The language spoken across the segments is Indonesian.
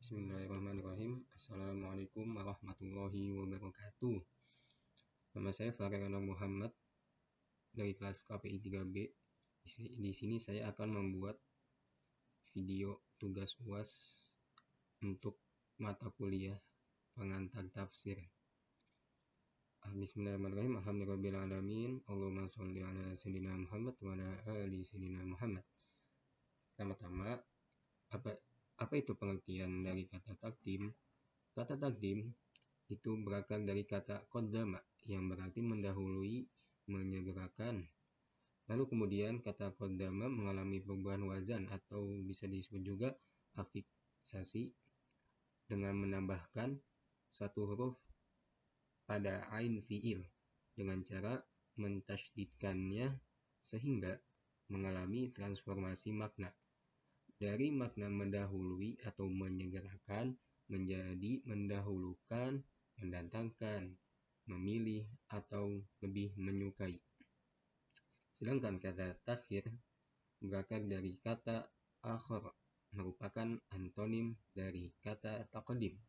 Bismillahirrahmanirrahim. Assalamualaikum warahmatullahi wabarakatuh. Nama saya Farel Muhammad dari kelas KPI 3B. Di sini saya akan membuat video tugas UAS untuk mata kuliah pengantar tafsir. Bismillahirrahmanirrahim. Alhamdulillahirrahmanirrahim. Allahumma sholli ala sayyidina Muhammad wa ala ali sayyidina Muhammad. Pertama-tama, apa itu pengertian dari kata takdim? Kata takdim itu berakar dari kata qaddama yang berarti mendahului, menyegerakan. Lalu kemudian kata qaddama mengalami perubahan wazan atau bisa disebut juga afiksasi dengan menambahkan satu huruf pada ain fi'il dengan cara mentasydidkannya sehingga mengalami transformasi makna. Dari makna mendahului atau menyegerakan menjadi mendahulukan, mendatangkan, memilih, atau lebih menyukai. Sedangkan kata takhir berakar dari kata akhar, merupakan antonim dari kata taqdim.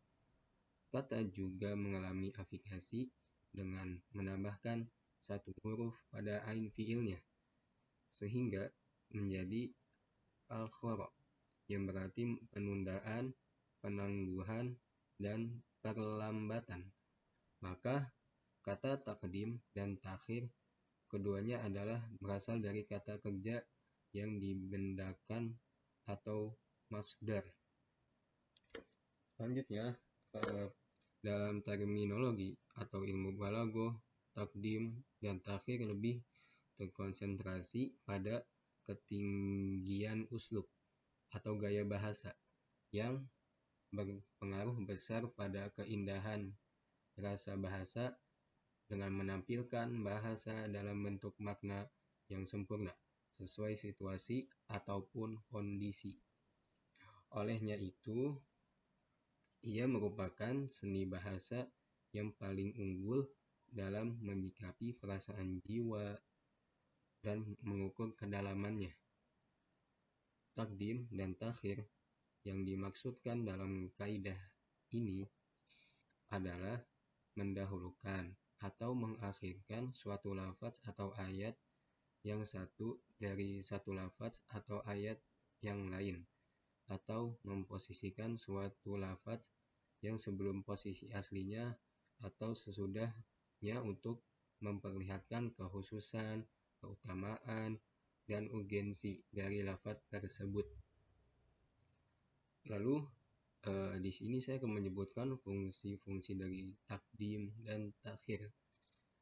Kata juga mengalami afikasi dengan menambahkan satu huruf pada ain fiilnya, sehingga menjadi akhara, yang berarti penundaan, penangguhan, dan perlambatan. Maka kata takdim dan takhir keduanya adalah berasal dari kata kerja yang dibendakan atau masdar. Selanjutnya, dalam terminologi atau ilmu balaghah, takdim dan takhir lebih terkonsentrasi pada ketinggian uslub atau gaya bahasa yang berpengaruh besar pada keindahan rasa bahasa dengan menampilkan bahasa dalam bentuk makna yang sempurna sesuai situasi ataupun kondisi. Olehnya itu, ia merupakan seni bahasa yang paling unggul dalam menyikapi perasaan jiwa dan mengukur kedalamannya. Takdim dan takhir yang dimaksudkan dalam kaidah ini adalah mendahulukan atau mengakhirkan suatu lafaz atau ayat yang satu dari satu lafaz atau ayat yang lain, atau memposisikan suatu lafaz yang sebelum posisi aslinya atau sesudahnya untuk memperlihatkan kekhususan, keutamaan, dan urgensi dari lafaz tersebut. Lalu di sini saya akan menyebutkan fungsi-fungsi dari takdim dan takhir.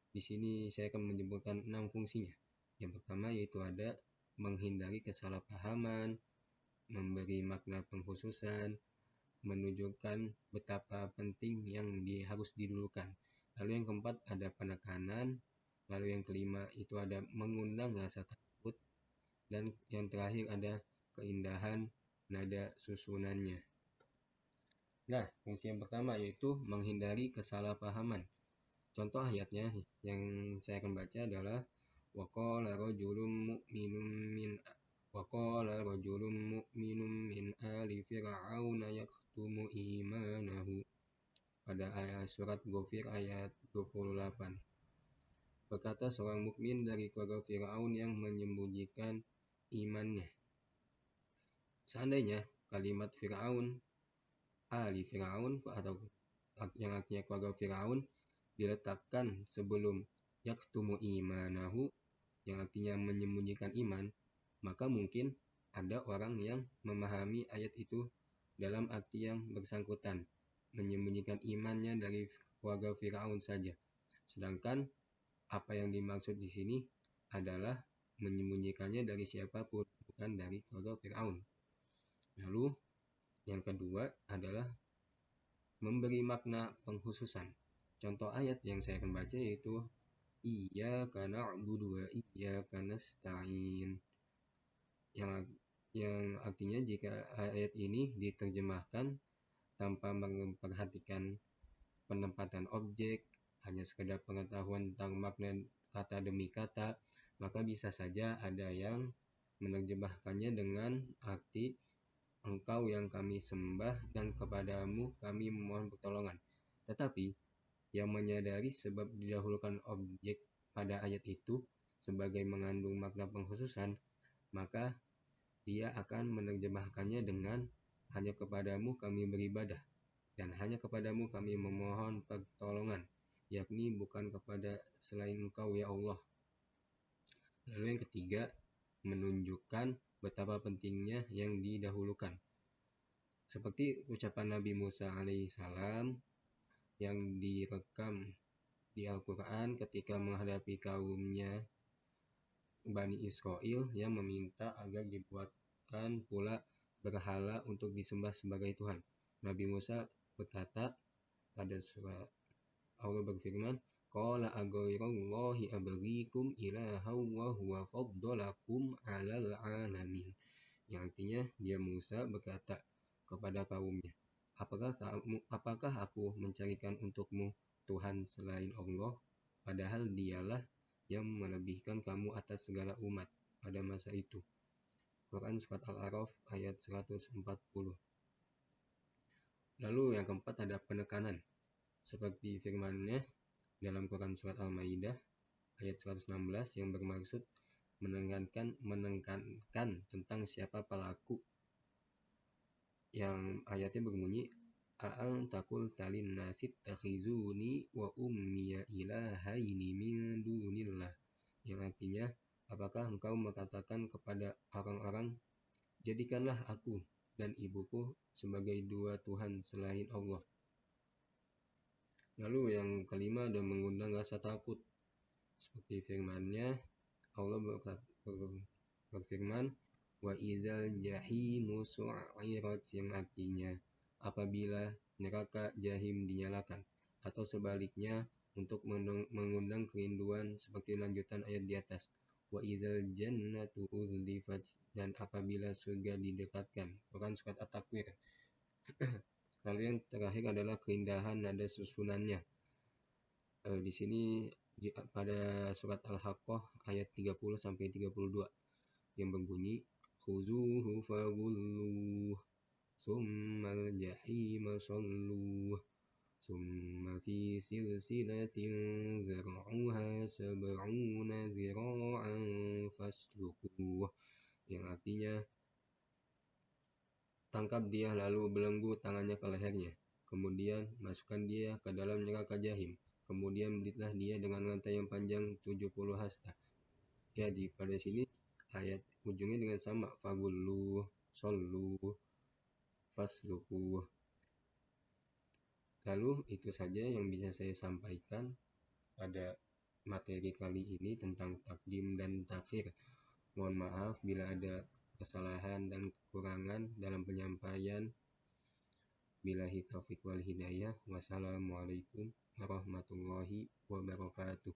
Di sini saya akan menyebutkan 6 fungsinya. Yang pertama yaitu ada menghindari kesalahpahaman, memberi makna pengkhususan, menunjukkan betapa penting yang harus didulukan. Lalu yang keempat ada penekanan. Lalu yang kelima itu ada mengundang rasa takut. Dan yang terakhir ada keindahan nada susunannya. Nah, fungsi yang pertama yaitu menghindari kesalahpahaman. Contoh ayatnya yang saya akan baca adalah waqala rajulun mu'minun min ali fir'auna yaktumu imanahu, pada ayat surat Ghafir ayat 28. Berkata seorang mukmin dari keluarga Fir'aun yang menyembunyikan imannya. Seandainya kalimat Fir'aun, ali Fir'aun atau yang artinya keluarga Fir'aun diletakkan sebelum yaktumu imanahu yang artinya menyembunyikan iman, maka mungkin ada orang yang memahami ayat itu dalam arti yang bersangkutan, menyembunyikan imannya dari keluarga Fir'aun saja. Sedangkan apa yang dimaksud di sini adalah menyembunyikannya dari siapapun, bukan dari keluarga Fir'aun. Lalu yang kedua adalah memberi makna pengkhususan. Contoh ayat yang saya akan baca yaitu iyyaka na'budu wa iyyaka nasta'in, yang artinya jika ayat ini diterjemahkan tanpa memperhatikan penempatan objek, hanya sekedar pengetahuan tentang makna kata demi kata, maka bisa saja ada yang menerjemahkannya dengan arti Engkau yang kami sembah dan kepadamu kami memohon pertolongan. Tetapi yang menyadari sebab didahulukan objek pada ayat itu sebagai mengandung makna pengkhususan, maka dia akan menerjemahkannya dengan hanya kepadamu kami beribadah dan hanya kepadamu kami memohon pertolongan, yakni bukan kepada selain Engkau ya Allah. Lalu yang ketiga, menunjukkan betapa pentingnya yang didahulukan. Seperti ucapan Nabi Musa alaihissalam yang direkam di Al-Quran ketika menghadapi kaumnya Bani Israel yang meminta agar dibuatkan pula berhala untuk disembah sebagai Tuhan. Nabi Musa berkata pada surat Allah berfirman, Qala aghairallahi abghikum ilaha wa huwa faddalakum 'alal 'alamin. Yang artinya dia Musa berkata kepada kaumnya, apakah aku mencarikan untukmu Tuhan selain Allah, padahal dialah yang melebihkan kamu atas segala umat pada masa itu. Quran Surat Al-A'raf ayat 140. Lalu yang keempat ada penekanan. Seperti firman-Nya dalam Quran Surat Al-Maidah ayat 116 yang bermaksud menekankan tentang siapa pelaku. Yang ayatnya berbunyi, A'an takul talin nasit takhizuni wa ummiya ilahaini min dunillah. Yang artinya, apakah engkau mengatakan kepada orang-orang, jadikanlah aku dan ibuku sebagai dua Tuhan selain Allah. Lalu yang kelima ada mengundang rasa takut. Seperti firman-Nya, Allah berfirman, wa izal jahimu su'irat, yang artinya apabila neraka jahim dinyalakan, atau sebaliknya untuk mengundang kerinduan seperti lanjutan ayat di atas, wa izal jannatu uzlifat, dan apabila surga didekatkan. Quran Surat At-Takwir. Lalu yang terakhir adalah keindahan nada susunannya. Di sini pada surat Al-Haqqah ayat 30 sampai 32 yang berbunyi, khuzuhu faghulluh summal jahima salluh summa fi silsilatin zar'uha sab'una zira'an fasluquh. Yang artinya, tangkap dia lalu belenggu tangannya ke lehernya, kemudian masukkan dia ke dalam neraka jahim, kemudian belitlah dia dengan rantai yang panjang 70 hasta. Ya, pada sini ayat ujungnya dengan sama, fagullu, sollu, fasluku. Lalu itu saja yang bisa saya sampaikan pada materi kali ini tentang takdim dan takhir. Mohon maaf bila ada kesalahan dan kekurangan dalam penyampaian. Billahi taufiq wal hidayah. Wassalamualaikum warahmatullahi wabarakatuh.